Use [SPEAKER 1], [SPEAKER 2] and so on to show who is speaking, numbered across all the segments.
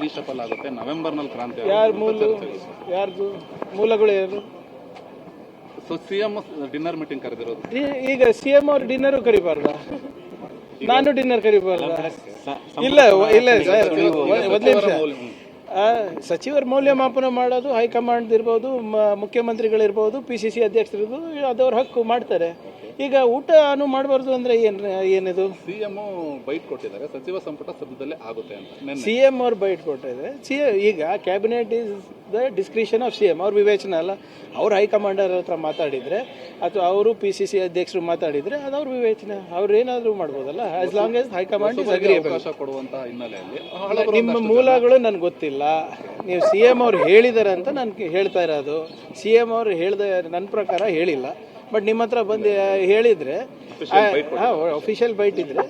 [SPEAKER 1] Reshuffle ಆಗುತ್ತೆ ನವೆಂಬರ್ನಲ್ಲಿ ಕ್ರಾಂತಿ
[SPEAKER 2] ಯಾರ್ದು ಮೂಲಗಳು ಯಾರು?
[SPEAKER 1] ಸೊ ಸಿಎಂ ಡಿನ್ನರ್ ಮೀಟಿಂಗ್ ಕರೆದಿರೋದು.
[SPEAKER 2] ಈಗ ಸಿಎಂ ಅವ್ರು ಡಿನ್ನರ್ ಕರಿಬಾರ್ದ? ನಾನು ಡಿನ್ನರ್ ಕರಿಬಾರ್ದ? ಇಲ್ಲ ಇಲ್ಲ ಸರ್, ಒಂದು ನಿಮಿಷ. ಸಚಿವರ ಮೌಲ್ಯಮಾಪನ ಮಾಡೋದು ಹೈಕಮಾಂಡ್ ಇರ್ಬೋದು, ಮುಖ್ಯಮಂತ್ರಿಗಳಿರ್ಬೋದು, PCC ಅಧ್ಯಕ್ಷರಿರ್ಬೋದು, ಅದವ್ರ ಹಕ್ಕು ಮಾಡ್ತಾರೆ. ಈಗ ಊಟನೂ ಮಾಡಬಾರ್ದು ಅಂದ್ರೆ ಏನಿದು?
[SPEAKER 1] ಸಿಎಂ ಬೈಟ್ ಕೊಟ್ಟಿದ್ದಾರೆ, ಸಚಿವ ಸಂಪುಟ ಸದ್ಯದಲ್ಲೇ ಆಗುತ್ತೆ ಅಂತ.
[SPEAKER 2] ಸಿಎಂ ಅವ್ರು ಬೈಟ್ ಕೊಟ್ಟಿದ್ದಾರೆ. ಈಗ cabinet is the discretion of CM, ಅವ್ರ ವಿವೇಚನೆ ಅಲ್ಲ. ಅವ್ರು ಹೈಕಮಾಂಡರ್ ಹತ್ರ ಮಾತಾಡಿದ್ರೆ ಅಥವಾ ಅವರು PCC ಅಧ್ಯಕ್ಷರು ಮಾತಾಡಿದ್ರೆ ಅದು ಅವ್ರ ವಿವೇಚನೆ, ಅವ್ರು ಏನಾದರೂ ಮಾಡ್ಬೋದಲ್ಲ, as long as high command is agreeable.
[SPEAKER 1] ಕೊಡುವಂತಹ ಹಿನ್ನೆಲೆಯಲ್ಲಿ
[SPEAKER 2] ನಿಮ್ಮ ಮೂಲಗಳು ನನಗೆ ಗೊತ್ತಿಲ್ಲ. ನೀವು ಸಿಎಂ ಅವ್ರು ಹೇಳಿದ್ದಾರೆ ಅಂತ ನಾನು ಹೇಳ್ತಾ ಇರೋದು. ಸಿಎಂ ಅವ್ರು ಹೇಳಿದ ನನ್ನ ಪ್ರಕಾರ ಹೇಳಿಲ್ಲ. ಬಟ್ ನಿಮ್ಮ ಹತ್ರ ಬಂದು ಹೇಳಿದ್ರೆ, ಅಫಿಷಿಯಲ್ ಬೈಟ್ ಇದ್ರೆ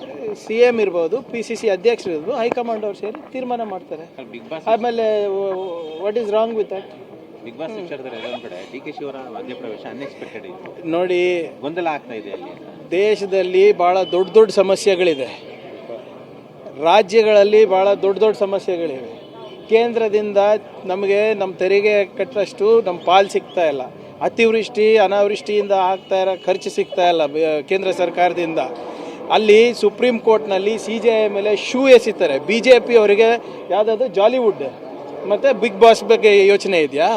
[SPEAKER 2] ಸಿಎಂ ಇರ್ಬೋದು, PCC ಅಧ್ಯಕ್ಷರು ಇರ್ಬೋದು, ಹೈಕಮಾಂಡ್ ಅವ್ರು ಸೇರಿ ತೀರ್ಮಾನ ಮಾಡ್ತಾರೆ. ಆಮೇಲೆ what is wrong with that?
[SPEAKER 3] Big boss ಕಡೆ DK ಶಿವರ ಮಧ್ಯಪ್ರವೇಶ ಅನ್ಎಕ್ಸ್ಪೆಕ್ಟೆಡ್
[SPEAKER 2] ನೋಡಿ,
[SPEAKER 3] ಗೊಂದಲ ಆಗ್ತಾ ಇದೆ. ಅಲ್ಲಿ
[SPEAKER 2] ದೇಶದಲ್ಲಿ ಬಹಳ ದೊಡ್ಡ ದೊಡ್ಡ ಸಮಸ್ಯೆಗಳಿದೆ, ರಾಜ್ಯಗಳಲ್ಲಿ ಬಹಳ ದೊಡ್ಡ ದೊಡ್ಡ ಸಮಸ್ಯೆಗಳಿವೆ. ಕೇಂದ್ರದಿಂದ ನಮಗೆ ನಮ್ಮ ತೆರಿಗೆ ಕಟ್ಟಷ್ಟು ನಮ್ಮ ಪಾಲು ಸಿಗ್ತಾ ಇಲ್ಲ. ಅತಿವೃಷ್ಟಿ ಅನಾವೃಷ್ಟಿಯಿಂದ ಆಗ್ತಾ ಇರೋ ಖರ್ಚು ಸಿಗ್ತಾ ಇಲ್ಲ ಕೇಂದ್ರ ಸರ್ಕಾರದಿಂದ. ಅಲ್ಲಿ ಸುಪ್ರೀಂ ಕೋರ್ಟ್ನಲ್ಲಿ CJI ಮೇಲೆ ಶೂ ಎಸಿತಾರೆ. BJP ಅವರಿಗೆ ಯಾವುದಾದ್ರು ಜಾಲಿವುಡ್ ಮತ್ತು ಬಿಗ್ ಬಾಸ್ ಬಗ್ಗೆ ಯೋಚನೆ ಇದೆಯಾ?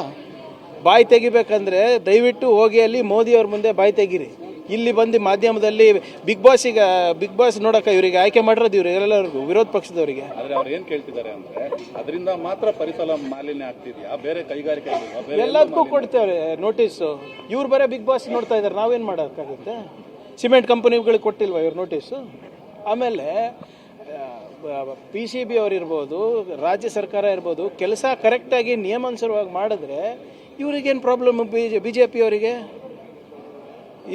[SPEAKER 2] ಬಾಯಿ ತೆಗಿಬೇಕಂದ್ರೆ ದಯವಿಟ್ಟು ಹೋಗಿ ಅಲ್ಲಿ ಮೋದಿ ಅವ್ರ ಮುಂದೆ ಬಾಯಿ ತೆಗೀರಿ. ಇಲ್ಲಿ ಬಂದು ಮಾಧ್ಯಮದಲ್ಲಿ ಬಿಗ್ ಬಾಸ್ ನೋಡಕ್ಕೆ ಇವರಿಗೆ ಆಯ್ಕೆ ಮಾಡಿರೋದು ಇವರಿಗೆಲ್ಲರಿಗೂ, ವಿರೋಧ ಪಕ್ಷದವರಿಗೆ.
[SPEAKER 1] ಆದ್ರೆ ಅವ್ರು ಏನ್ ಕೇಳ್ತಿದ್ದಾರೆ ಅಂದ್ರೆ, ಅದರಿಂದ ಮಾತ್ರ ಪರಿಸರ ಮಾಲಿನ್ಯ ಆಗ್ತಿದ್ಯಾ, ಬೇರೆ ಕೈಗಾರಿಕೆ
[SPEAKER 2] ಎಲ್ಲದಕ್ಕೂ ಕೊಡ್ತೇವೆ ನೋಟಿಸು. ಇವ್ರು ಬರೀ ಬಿಗ್ ಬಾಸ್ ನೋಡ್ತಾ ಇದ್ದಾರೆ, ನಾವೇನು ಮಾಡೋಕ್ಕಾಗುತ್ತೆ? ಸಿಮೆಂಟ್ ಕಂಪನಿಗಳಿಗೆ ಕೊಟ್ಟಿಲ್ವಾ ಇವ್ರು ನೋಟಿಸು? ಆಮೇಲೆ PCB ಅವರಿರ್ಬೋದು, ರಾಜ್ಯ ಸರ್ಕಾರ ಇರ್ಬೋದು, ಕೆಲಸ ಕರೆಕ್ಟಾಗಿ ನಿಯಮಾನುಸಾರವಾಗಿ ಮಾಡಿದ್ರೆ ಇವ್ರಿಗೇನು ಪ್ರಾಬ್ಲಮ್? BJP ಅವರಿಗೆ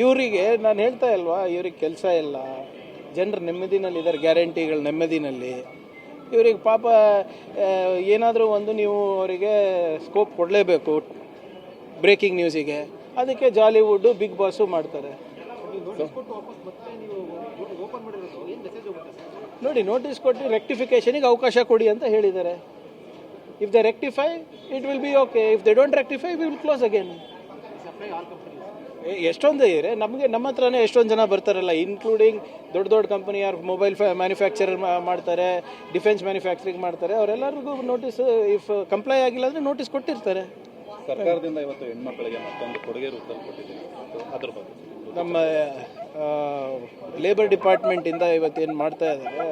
[SPEAKER 2] ಇವರಿಗೆ ನಾನು ಹೇಳ್ತಾ ಇಲ್ವಾ, ಇವ್ರಿಗೆ ಕೆಲಸ ಇಲ್ಲ, ಜನರು ನೆಮ್ಮದಿನಲ್ಲಿ ಇದ್ದಾರೆ, ಗ್ಯಾರಂಟಿಗಳು ನೆಮ್ಮದಿನಲ್ಲಿ. ಇವ್ರಿಗೆ ಪಾಪ ಏನಾದರೂ ಒಂದು ನೀವು ಅವರಿಗೆ ಸ್ಕೋಪ್ ಕೊಡಲೇಬೇಕು ಬ್ರೇಕಿಂಗ್ ನ್ಯೂಸಿಗೆ. ಅದಕ್ಕೆ ಜಾಲಿವುಡ್ಡು ಬಿಗ್ ಬಾಸು ಮಾಡ್ತಾರೆ. ನೋಡಿ, ನೋಟಿಸ್ ಕೊಟ್ಟು ರೆಕ್ಟಿಫಿಕೇಷನಿಗೆ ಅವಕಾಶ ಕೊಡಿ ಅಂತ ಹೇಳಿದ್ದಾರೆ. If they rectify it will be okay, if they don't rectify we will close again. ಎಷ್ಟೊಂದು ಇದೆ ನಮಗೆ, ನಮ್ಮ ಹತ್ರನೇ ಎಷ್ಟೊಂದು ಜನ ಬರ್ತಾರಲ್ಲ, ಇನ್ಕ್ಲೂಡಿಂಗ್ ದೊಡ್ಡ ದೊಡ್ಡ ಕಂಪನಿ, ಯಾರು ಮೊಬೈಲ್ ಮ್ಯಾನುಫ್ಯಾಕ್ಚರರ್ ಮಾಡ್ತಾರೆ, ಡಿಫೆನ್ಸ್ ಮ್ಯಾನುಫ್ಯಾಕ್ಚರಿಂಗ್ ಮಾಡ್ತಾರೆ, ಅವರೆಲ್ಲರಿಗೂ ನೋಟಿಸ್ ಇಫ್ ಕಂಪ್ಲೈ ಆಗಿಲ್ಲ ಅಂದರೆ ನೋಟಿಸ್ ಕೊಟ್ಟಿರ್ತಾರೆ.
[SPEAKER 1] ಸರ್ಕಾರದಿಂದ ಇವತ್ತು ಹೆಣ್ಮಕ್ಳಿಗೆ ಮತ್ತೊಂದು ಕೊಡುಗೆ ರೂಪದಲ್ಲಿ ಕೊಟ್ಟಿದ್ದೀವಿ, ಅದ್ರ ಬಗ್ಗೆ
[SPEAKER 2] ನಮ್ಮ ಲೇಬರ್ ಡಿಪಾರ್ಟ್ಮೆಂಟಿಂದ ಇವತ್ತೇನು ಮಾಡ್ತಾ ಇದ್ದಾರೆ,